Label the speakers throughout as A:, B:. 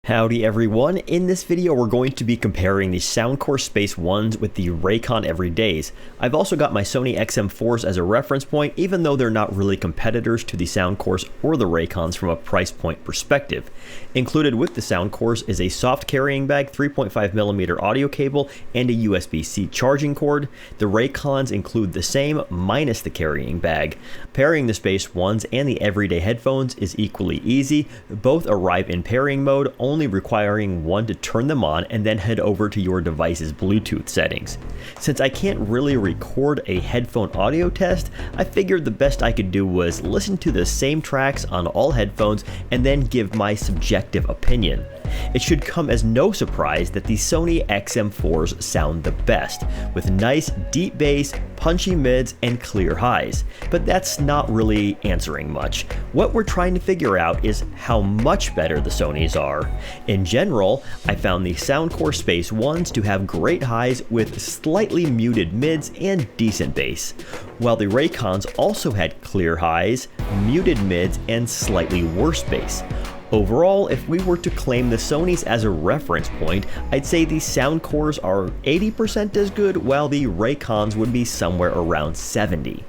A: Howdy everyone, in this video we're going to be comparing the Soundcore Space 1s with the Raycon Everydays. I've also got my Sony XM4s as a reference point, even though they're not really competitors to the Soundcores or the Raycons from a price point perspective. Included with the Soundcores is a soft carrying bag, 3.5mm audio cable, and a USB-C charging cord. The Raycons include the same, minus the carrying bag. Pairing the Space 1s and the Everyday headphones is equally easy. Both arrive in pairing mode, only requiring one to turn them on and then head over to your device's Bluetooth settings. Since I can't really record a headphone audio test, I figured the best I could do was listen to the same tracks on all headphones and then give my subjective opinion. It should come as no surprise that the Sony XM4s sound the best, with nice deep bass, punchy mids, and clear highs. But that's not really answering much. What we're trying to figure out is how much better the Sonys are. In general, I found the Soundcore Space 1s to have great highs with slightly muted mids and decent bass, while the Raycons also had clear highs, muted mids, and slightly worse bass. Overall, if we were to claim the Sonys as a reference point, I'd say the Soundcores are 80% as good, while the Raycons would be somewhere around 70%.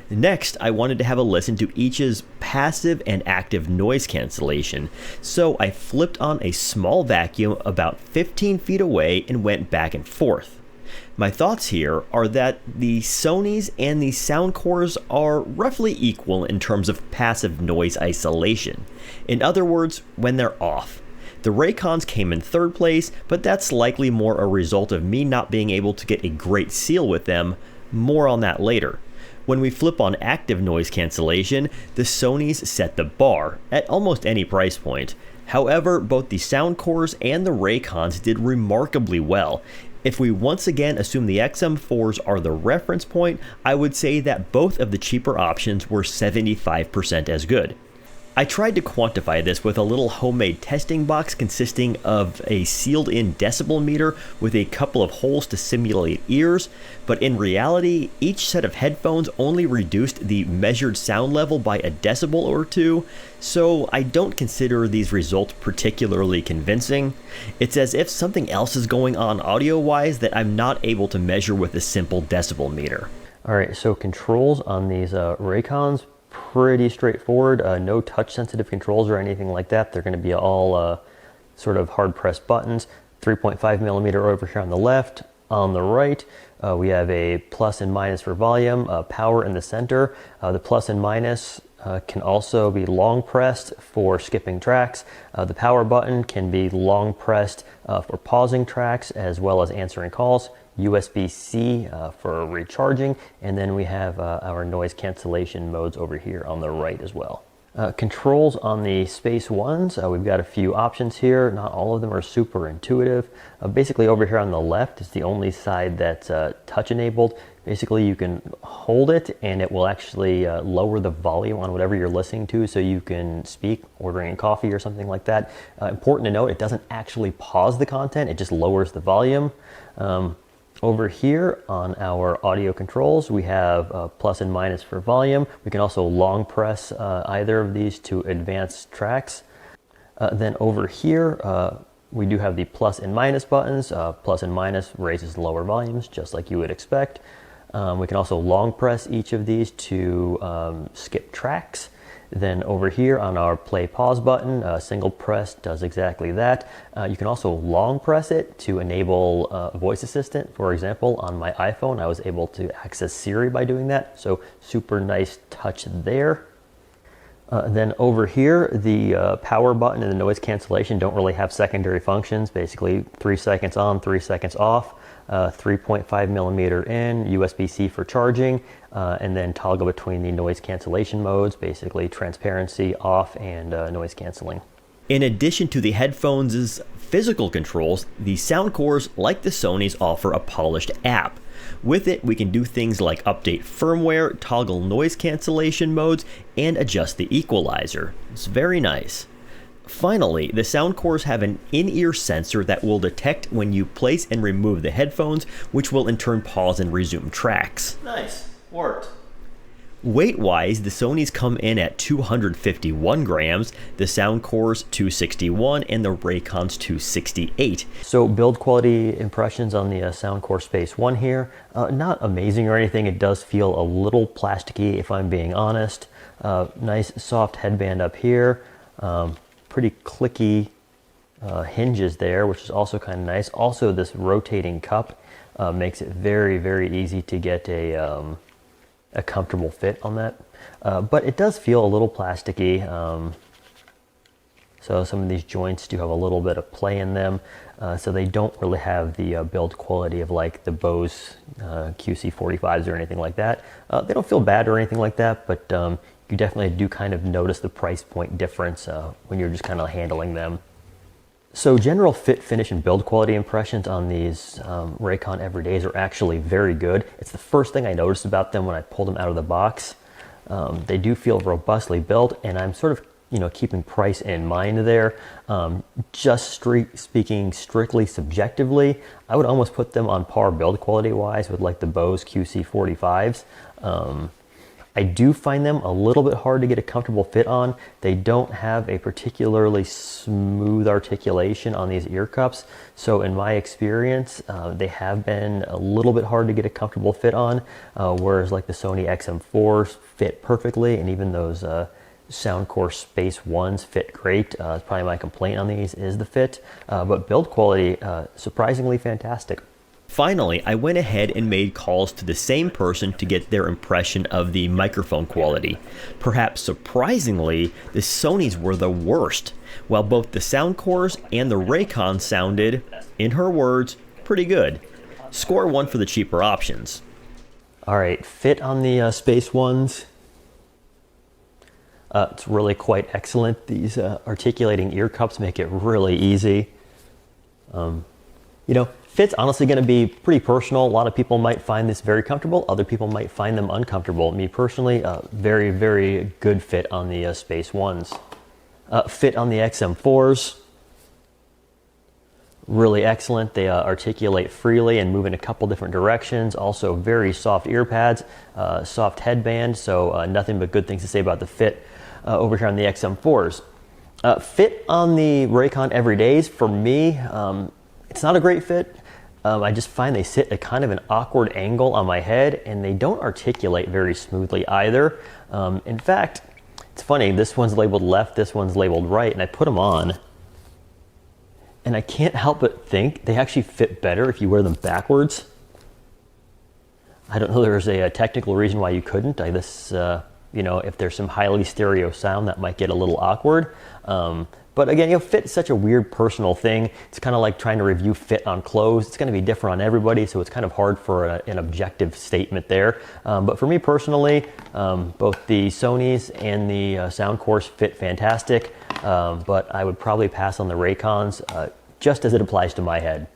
A: Next, I wanted to have a listen to each's passive and active noise cancellation, so I flipped on a small vacuum about 15 feet away and went back and forth. My thoughts here are that the Sonys and the Soundcores are roughly equal in terms of passive noise isolation. In other words, when they're off. The Raycons came in third place, but that's likely more a result of me not being able to get a great seal with them. More on that later. When we flip on active noise cancellation, the Sonys set the bar at almost any price point. However, both the Soundcores and the Raycons did remarkably well. If we once again assume the XM4s are the reference point, I would say that both of the cheaper options were 75% as good. I tried to quantify this with a little homemade testing box consisting of a sealed-in decibel meter with a couple of holes to simulate ears, but in reality, each set of headphones only reduced the measured sound level by a decibel or two, so I don't consider these results particularly convincing. It's as if something else is going on audio-wise that I'm not able to measure with a simple decibel meter. Alright, so controls on these Raycons, pretty straightforward. No touch sensitive controls or anything like that. They're going to be all sort of hard pressed buttons. 3.5mm over here on the left. On the right, we have a plus and minus for volume, power in the center. The plus and minus can also be long pressed for skipping tracks. The power button can be long pressed for pausing tracks as well as answering calls. USB-C for recharging, and then we have our noise cancellation modes over here on the right as well. Controls on the Space 1s, we've got a few options here. Not all of them are super intuitive. Basically over here on the left is the only side that's touch enabled. Basically you can hold it and it will actually lower the volume on whatever you're listening to so you can speak, ordering a coffee or something like that. Important to note, it doesn't actually pause the content, it just lowers the volume. Over here on our audio controls, we have plus and minus for volume. We can also long press either of these to advance tracks. Then over here, we do have the plus and minus buttons. Plus and minus raises lower volumes, just like you would expect. We can also long press each of these to skip tracks. Then over here on our play pause button, single press does exactly that. You can also long press it to enable voice assistant. For example, on my iPhone, I was able to access Siri by doing that. So super nice touch there. Then over here, the power button and the noise cancellation don't really have secondary functions. Basically 3 seconds on, 3 seconds off. 3.5mm in, USB-C for charging, and then toggle between the noise cancellation modes, basically transparency off and noise canceling. In addition to the headphones' physical controls, the Soundcores, like the Sonys, offer a polished app. With it, we can do things like update firmware, toggle noise cancellation modes, and adjust the equalizer. It's very nice. Finally, the Soundcores have an in-ear sensor that will detect when you place and remove the headphones, which will in turn pause and resume tracks. Nice. Worked. Weight-wise, the Sonys come in at 251 grams, the Soundcore's 261, and the Raycon's 268. So build quality impressions on the Soundcore Space One here, not amazing or anything. It does feel a little plasticky if I'm being honest. Nice soft headband up here, pretty clicky hinges there, which is also kind of nice. Also, this rotating cup makes it very, very easy to get a comfortable fit on that. But it does feel a little plasticky. So some of these joints do have a little bit of play in them. So they don't really have the build quality of like the Bose QC45s or anything like that. They don't feel bad or anything like that, but you definitely do kind of notice the price point difference when you're just kind of handling them. So general fit, finish, and build quality impressions on these Raycon Everydays are actually very good. It's the first thing I noticed about them when I pulled them out of the box. They do feel robustly built, and I'm sort of keeping price in mind there. Just speaking strictly subjectively, I would almost put them on par build quality wise with like the Bose QC45s. I do find them a little bit hard to get a comfortable fit on. They don't have a particularly smooth articulation on these ear cups. So in my experience, they have been a little bit hard to get a comfortable fit on, whereas like the Sony XM4s fit perfectly, and even those Soundcore Space Ones fit great. Probably my complaint on these is the fit, but build quality, surprisingly fantastic. Finally, I went ahead and made calls to the same person to get their impression of the microphone quality. Perhaps surprisingly, the Sonys were the worst, while both the Soundcores and the Raycon sounded, in her words, pretty good. Score 1 for the cheaper options. Alright, fit on the Space Ones. It's really quite excellent. These articulating ear cups make it really easy. Fit's honestly going to be pretty personal. A lot of people might find this very comfortable. Other people might find them uncomfortable. Me personally, very, very good fit on the Space Ones. Fit on the XM4s, really excellent. They articulate freely and move in a couple different directions. Also very soft ear pads, soft headband, so nothing but good things to say about the fit over here on the XM4s. Fit on the Raycon Everydays, for me, it's not a great fit. I just find they sit at kind of an awkward angle on my head, and they don't articulate very smoothly either. In fact, it's funny, this one's labeled left, this one's labeled right, and I put them on, and I can't help but think they actually fit better if you wear them backwards. I don't know there's a technical reason why you couldn't. If there's some highly stereo sound, that might get a little awkward. But again, fit is such a weird personal thing. It's kind of like trying to review fit on clothes. It's going to be different on everybody, so it's kind of hard for an objective statement there. But for me personally, both the Sonys and the Soundcores fit fantastic, but I would probably pass on the Raycons just as it applies to my head.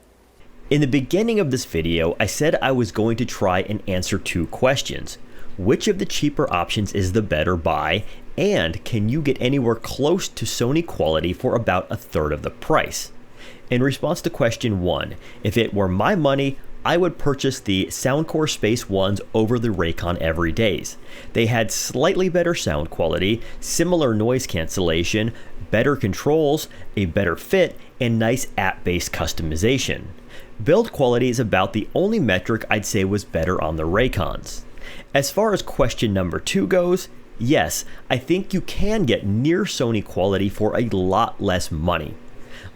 A: In the beginning of this video, I said I was going to try and answer 2 questions. Which of the cheaper options is the better buy? And can you get anywhere close to Sony quality for about 1/3 of the price? In response to question 1, if it were my money, I would purchase the Soundcore Space Ones over the Raycon Everydays. They had slightly better sound quality, similar noise cancellation, better controls, a better fit, and nice app-based customization. Build quality is about the only metric I'd say was better on the Raycons. As far as question number 2 goes, yes, I think you can get near Sony quality for a lot less money.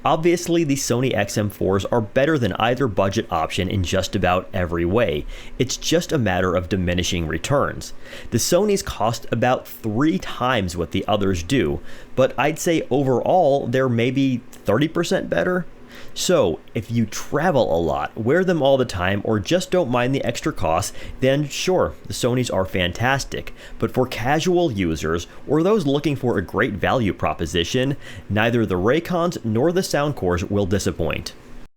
A: Obviously, the Sony XM4s are better than either budget option in just about every way. It's just a matter of diminishing returns. The Sonys cost about 3 times what the others do, but I'd say overall they're maybe 30% better. So, if you travel a lot, wear them all the time, or just don't mind the extra costs, then sure, the Sonys are fantastic. But for casual users, or those looking for a great value proposition, neither the Raycons nor the Soundcores will disappoint.